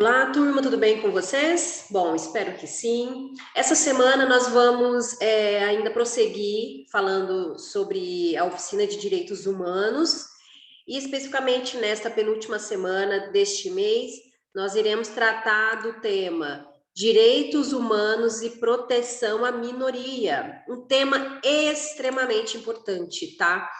Olá, turma, tudo bem com vocês? Bom, espero que sim. Essa semana nós vamos ainda prosseguir falando sobre a oficina de direitos humanos e especificamente nesta penúltima semana deste mês, nós iremos tratar do tema Direitos Humanos e Proteção à Minoria, um tema extremamente importante, tá?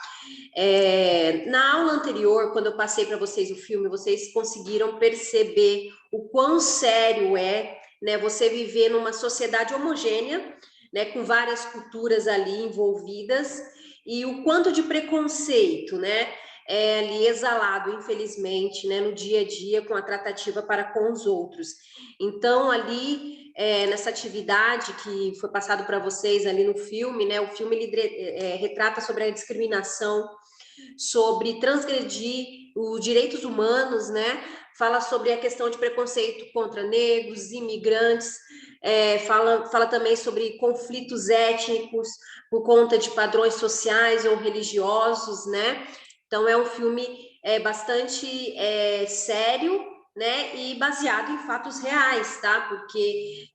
Na aula anterior, quando eu passei para vocês o filme, vocês conseguiram perceber o quão sério é, né, você viver numa sociedade homogênea, né, com várias culturas ali envolvidas, e o quanto de preconceito, né, é ali exalado, infelizmente, né, no dia a dia com a tratativa para com os outros. Então, ali, nessa atividade que foi passado para vocês ali no filme, né, o filme ele retrata sobre a discriminação, sobre transgredir os direitos humanos, né? Fala sobre a questão de preconceito contra negros, imigrantes, fala também sobre conflitos étnicos por conta de padrões sociais ou religiosos, né? Então é um filme bastante sério, né? E baseado em fatos reais, tá? Porque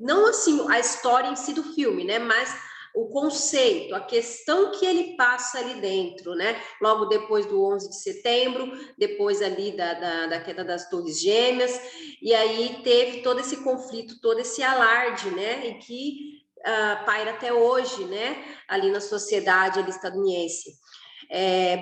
não assim a história em si do filme, né? Mas o conceito, a questão que ele passa ali dentro, né? Logo depois do 11 de setembro, depois ali da queda das Torres Gêmeas, e aí teve todo esse conflito, todo esse alarde, né? E que paira até hoje, né? Ali na sociedade ali estadunidense.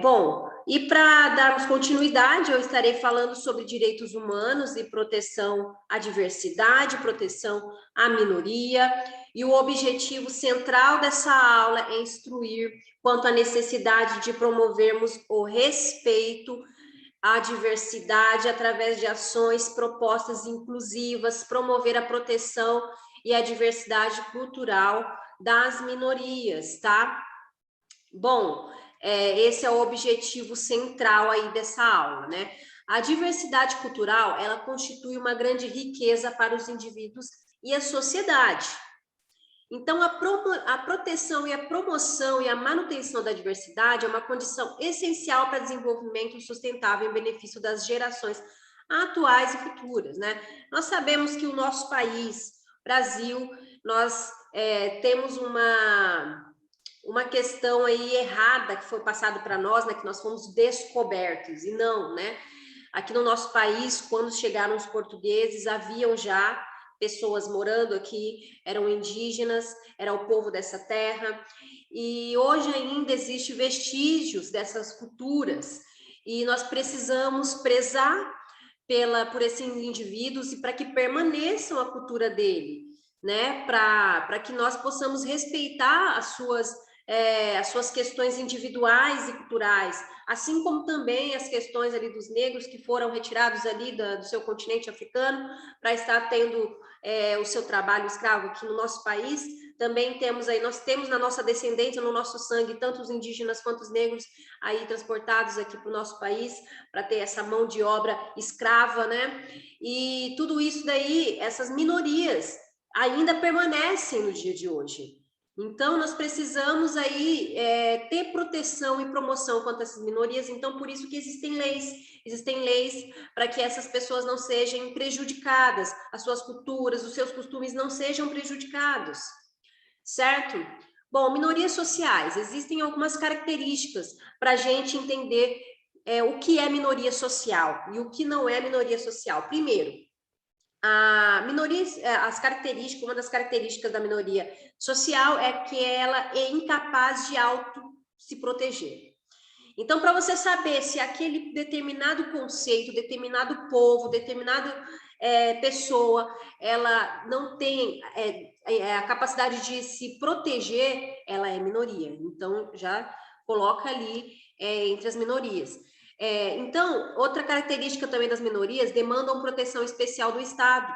Bom, e para darmos continuidade, eu estarei falando sobre direitos humanos e proteção à diversidade, proteção à minoria, e o objetivo central dessa aula é instruir quanto à necessidade de promovermos o respeito à diversidade através de ações propostas inclusivas, promover a proteção e a diversidade cultural das minorias, tá? Bom, esse é o objetivo central aí dessa aula, né? A diversidade cultural, ela constitui uma grande riqueza para os indivíduos e a sociedade. Então, a proteção e a promoção e a manutenção da diversidade é uma condição essencial para desenvolvimento sustentável em benefício das gerações atuais e futuras, né? Nós sabemos que o nosso país, Brasil, nós temos uma questão aí errada que foi passado para nós, né, que nós fomos descobertos, e não, né? Aqui no nosso país, quando chegaram os portugueses, haviam já pessoas morando aqui, eram indígenas, era o povo dessa terra, e hoje ainda existe vestígios dessas culturas, e nós precisamos prezar por esses indivíduos e para que permaneçam a cultura dele, né? Para que nós possamos respeitar as suas questões individuais e culturais, assim como também as questões ali dos negros que foram retirados ali do seu continente africano para estar tendo o seu trabalho escravo aqui no nosso país. Também nós temos na nossa descendência, no nosso sangue, tanto os indígenas quanto os negros aí transportados aqui para o nosso país para ter essa mão de obra escrava, né? E tudo isso daí, essas minorias ainda permanecem no dia de hoje. Então, nós precisamos aí ter proteção e promoção contra essas minorias, então por isso que existem leis para que essas pessoas não sejam prejudicadas, as suas culturas, os seus costumes não sejam prejudicados, certo? Bom, minorias sociais, existem algumas características para a gente entender o que é minoria social e o que não é minoria social. Primeiro, uma das características da minoria social é que ela é incapaz de se proteger. Então, para você saber se aquele determinado conceito, determinado povo, determinada pessoa, ela não tem a capacidade de se proteger, ela é minoria. Então, já coloca ali entre as minorias. Então, outra característica também das minorias, demandam proteção especial do Estado.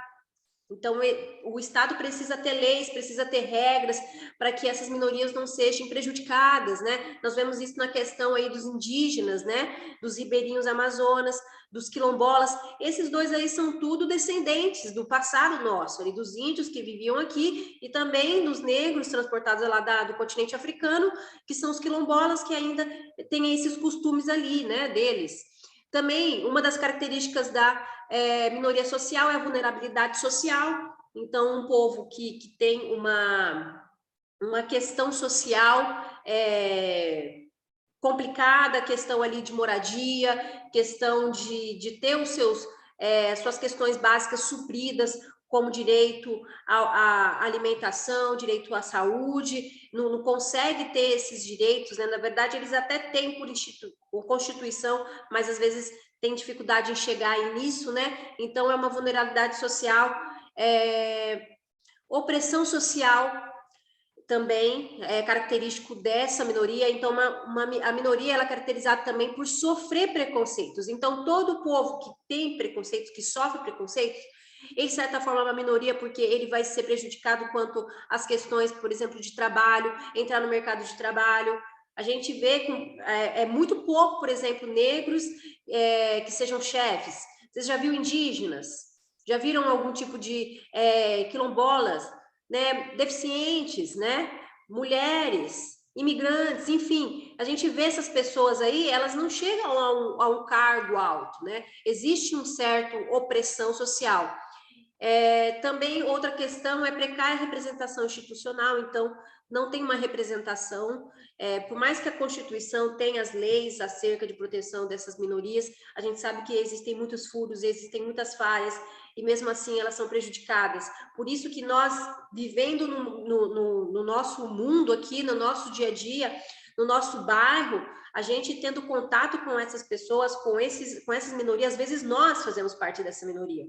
Então, o Estado precisa ter leis, precisa ter regras para que essas minorias não sejam prejudicadas, né? Nós vemos isso na questão aí dos indígenas, né? Dos ribeirinhos amazonas, dos quilombolas. Esses dois aí são tudo descendentes do passado nosso, ali, dos índios que viviam aqui e também dos negros transportados lá do continente africano, que são os quilombolas que ainda têm esses costumes ali, né? Deles. Também, uma das características da minoria social é a vulnerabilidade social. Então, um povo que tem uma questão social complicada, questão ali de moradia, questão de ter os suas questões básicas supridas, como direito à alimentação, direito à saúde, não consegue ter esses direitos, né? Na verdade, eles até têm por Constituição, mas às vezes tem dificuldade em chegar nisso, né? Então, é uma vulnerabilidade social, opressão social também é característico dessa minoria. Então, a minoria ela é caracterizada também por sofrer preconceitos. Então, todo povo que tem preconceitos, que sofre preconceitos, ele, de certa forma, é uma minoria, porque ele vai ser prejudicado quanto às questões, por exemplo, de trabalho, entrar no mercado de trabalho. A gente vê muito pouco, por exemplo, negros que sejam chefes. Vocês já viram indígenas? Já viram algum tipo de quilombolas? Né, deficientes, né, mulheres, imigrantes, enfim, a gente vê essas pessoas aí, elas não chegam a um cargo alto, né? Existe um certo opressão social. Também outra questão é precária representação institucional, então não tem uma representação, por mais que a Constituição tenha as leis acerca de proteção dessas minorias, a gente sabe que existem muitos furos, existem muitas falhas, e mesmo assim elas são prejudicadas. Por isso que nós, vivendo no nosso mundo aqui, no nosso dia a dia, no nosso bairro, a gente tendo contato com essas pessoas, com essas minorias, às vezes nós fazemos parte dessa minoria.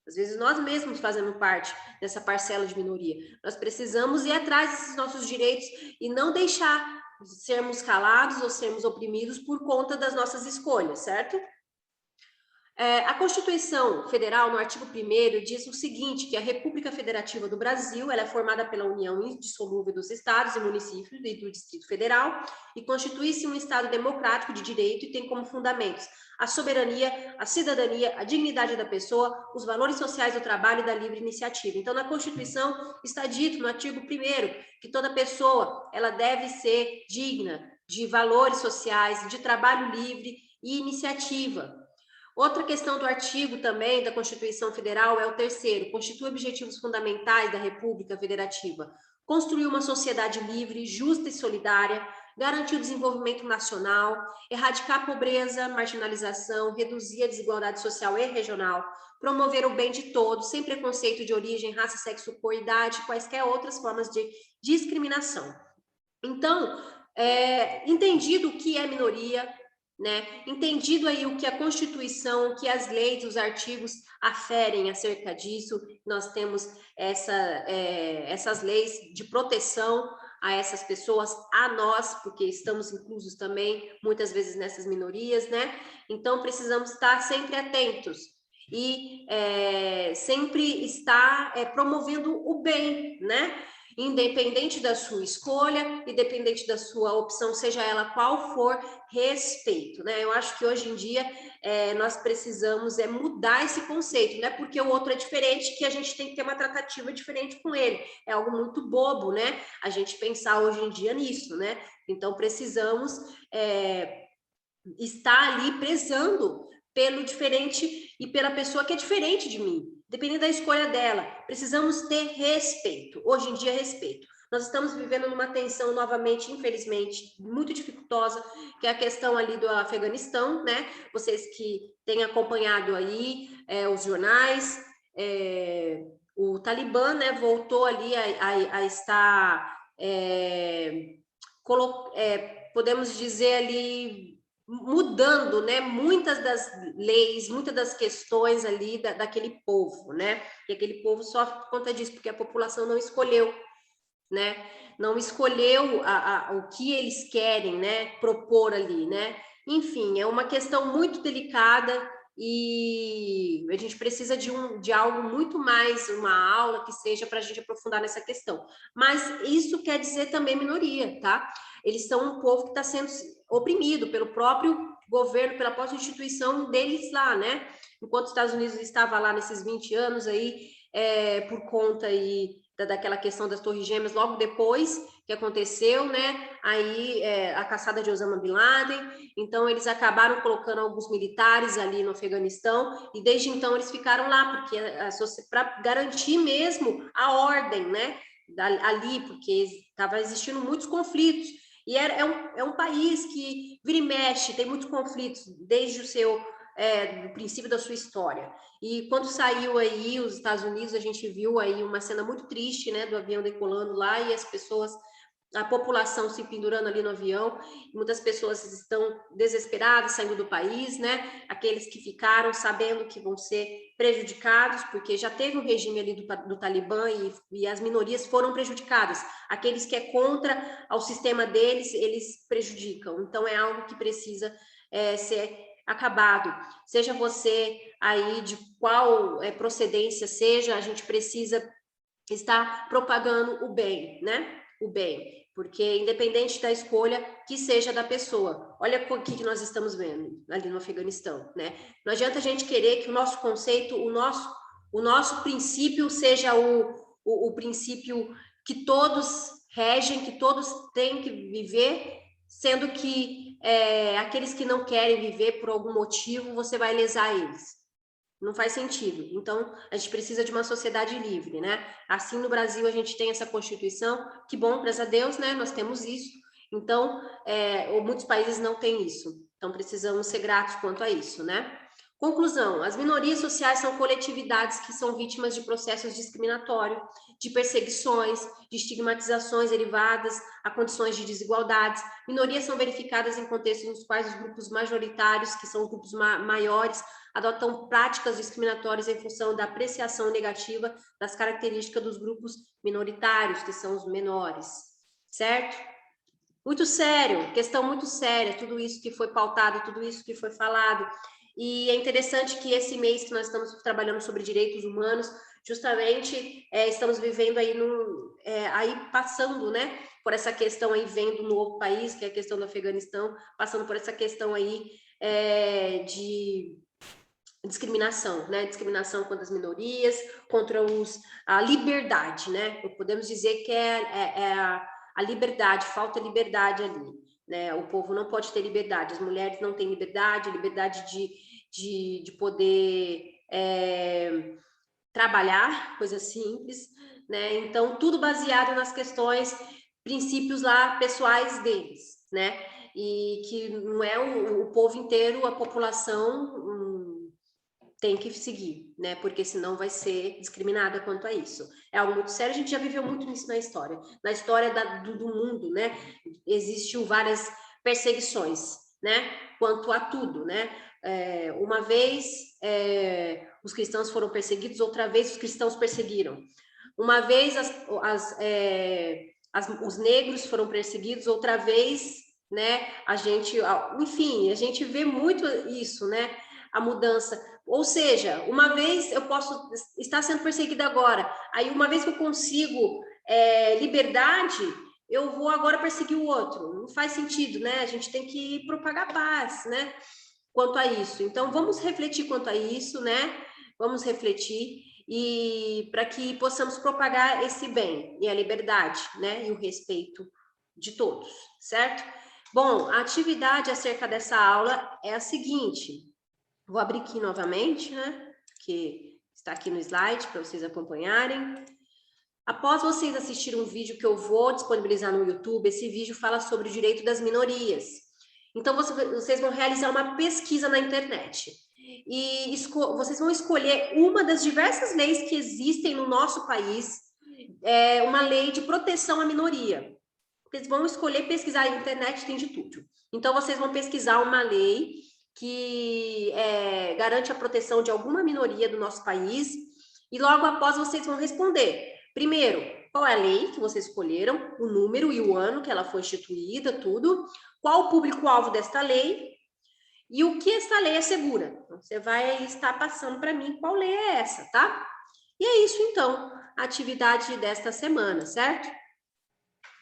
Às vezes nós mesmos fazemos parte dessa parcela de minoria. Nós precisamos ir atrás desses nossos direitos e não deixar sermos calados ou sermos oprimidos por conta das nossas escolhas, certo? A Constituição Federal, no artigo 1º, diz o seguinte, que a República Federativa do Brasil ela é formada pela união indissolúvel dos estados e municípios e do Distrito Federal e constitui-se um Estado democrático de direito e tem como fundamentos a soberania, a cidadania, a dignidade da pessoa, os valores sociais do trabalho e da livre iniciativa. Então, na Constituição está dito, no artigo 1º, que toda pessoa ela deve ser digna de valores sociais, de trabalho livre e iniciativa. Outra questão do artigo também da Constituição Federal é o 3º, constitui objetivos fundamentais da República Federativa, construir uma sociedade livre, justa e solidária, garantir o desenvolvimento nacional, erradicar a pobreza, marginalização, reduzir a desigualdade social e regional, promover o bem de todos, sem preconceito de origem, raça, sexo, cor, idade, quaisquer outras formas de discriminação. Então, entendido o que é minoria, né? Entendido aí o que a Constituição, o que as leis, os artigos aferem acerca disso, nós temos essas leis de proteção a essas pessoas, a nós, porque estamos inclusos também, muitas vezes, nessas minorias, né? Então, precisamos estar sempre atentos e sempre estar promovendo o bem, né? Independente da sua escolha, independente da sua opção, seja ela qual for, respeito, né? Eu acho que hoje em dia nós precisamos mudar esse conceito, não é porque o outro é diferente que a gente tem que ter uma tratativa diferente com ele. É algo muito bobo, né? A gente pensar hoje em dia nisso, né? Então precisamos estar ali prezando pelo diferente e pela pessoa que é diferente de mim, dependendo da escolha dela. Precisamos ter respeito, hoje em dia respeito. Nós estamos vivendo numa tensão novamente, infelizmente, muito dificultosa, que é a questão ali do Afeganistão, né? Vocês que têm acompanhado aí os jornais, o Talibã, né, voltou ali a estar, podemos dizer ali, mudando, né, muitas das leis, muitas das questões ali daquele povo, né, e aquele povo sofre por conta disso, porque a população não escolheu, né, não escolheu o que eles querem, né, propor ali, né, enfim, é uma questão muito delicada e a gente precisa de algo muito mais, uma aula que seja para a gente aprofundar nessa questão, mas isso quer dizer também minoria, tá? Eles são um povo que está sendo oprimido pelo próprio governo, pela própria instituição deles lá, né? Enquanto os Estados Unidos estava lá nesses 20 anos aí, por conta aí daquela questão das Torres Gêmeas, logo depois que aconteceu, né? Aí a caçada de Osama Bin Laden, então eles acabaram colocando alguns militares ali no Afeganistão, e desde então eles ficaram lá, porque para garantir mesmo a ordem, né? Ali, porque estava existindo muitos conflitos. E é um país que vira e mexe, tem muitos conflitos desde o seu do princípio da sua história. E quando saiu aí os Estados Unidos, a gente viu aí uma cena muito triste, né, do avião decolando lá e as pessoas, a população se pendurando ali no avião, muitas pessoas estão desesperadas saindo do país, né? Aqueles que ficaram sabendo que vão ser prejudicados, porque já teve um regime ali do Talibã e as minorias foram prejudicadas. Aqueles que é contra ao sistema deles, eles prejudicam. Então é algo que precisa ser acabado. Seja você aí de qual procedência seja, a gente precisa estar propagando o bem, né? O bem, porque independente da escolha que seja da pessoa, olha o que nós estamos vendo ali no Afeganistão, né? Não adianta a gente querer que o nosso conceito, o nosso princípio seja o princípio que todos regem, que todos têm que viver, sendo que aqueles que não querem viver por algum motivo, você vai lesar eles. Não faz sentido. Então, a gente precisa de uma sociedade livre, né? Assim, no Brasil, a gente tem essa Constituição, que bom, graças a Deus, né? Nós temos isso. Então, muitos países não têm isso. Então, precisamos ser gratos quanto a isso, né? Conclusão, as minorias sociais são coletividades que são vítimas de processos discriminatórios, de perseguições, de estigmatizações derivadas a condições de desigualdades. Minorias são verificadas em contextos nos quais os grupos majoritários, que são os grupos maiores, adotam práticas discriminatórias em função da apreciação negativa das características dos grupos minoritários, que são os menores, certo? Muito sério, questão muito séria, tudo isso que foi pautado, tudo isso que foi falado. E é interessante que esse mês que nós estamos trabalhando sobre direitos humanos, justamente estamos vivendo aí, aí passando, né, por essa questão aí, vendo um novo país, que é a questão do Afeganistão, passando por essa questão aí de discriminação, né? Discriminação contra as minorias, contra a liberdade, né? Podemos dizer que a liberdade, falta liberdade ali, né? O povo não pode ter liberdade, as mulheres não têm liberdade, liberdade de poder trabalhar, coisa simples, né? Então, tudo baseado nas questões, princípios lá pessoais deles, né? E que não é o povo inteiro, a população tem que seguir, né? Porque senão vai ser discriminada quanto a isso. É algo muito sério, a gente já viveu muito isso na história. Na história do mundo, né? Existiu várias perseguições, né? Quanto a tudo, né? Uma vez os cristãos foram perseguidos, outra vez os cristãos perseguiram. Uma vez os negros foram perseguidos, outra vez, né? Enfim, a gente vê muito isso, né? A mudança. Ou seja, uma vez eu posso estar sendo perseguida agora, aí uma vez que eu consigo liberdade, eu vou agora perseguir o outro. Não faz sentido, né? A gente tem que propagar paz, né? Quanto a isso. Então, vamos refletir quanto a isso, né? Vamos refletir e para que possamos propagar esse bem e a liberdade, né? E o respeito de todos, certo? Bom, a atividade acerca dessa aula é a seguinte. Vou abrir aqui novamente, né? Que está aqui no slide para vocês acompanharem. Após vocês assistirem um vídeo que eu vou disponibilizar no YouTube, esse vídeo fala sobre o direito das minorias. Então, vocês vão realizar uma pesquisa na internet. E vocês vão escolher uma das diversas leis que existem no nosso país, uma lei de proteção à minoria. Vocês vão escolher pesquisar na internet, tem de tudo. Então, vocês vão pesquisar uma lei que garante a proteção de alguma minoria do nosso país, e logo após vocês vão responder. Primeiro, qual é a lei que vocês escolheram, o número e o ano que ela foi instituída, tudo, qual o público-alvo desta lei e o que essa lei assegura. Então, você vai estar passando para mim qual lei é essa, tá? E é isso, então, a atividade desta semana, certo?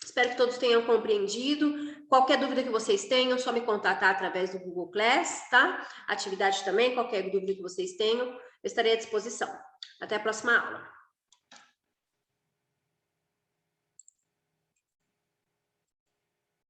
Espero que todos tenham compreendido. Qualquer dúvida que vocês tenham, só me contatar através do Google Class, tá? Atividade também, qualquer dúvida que vocês tenham, eu estarei à disposição. Até a próxima aula.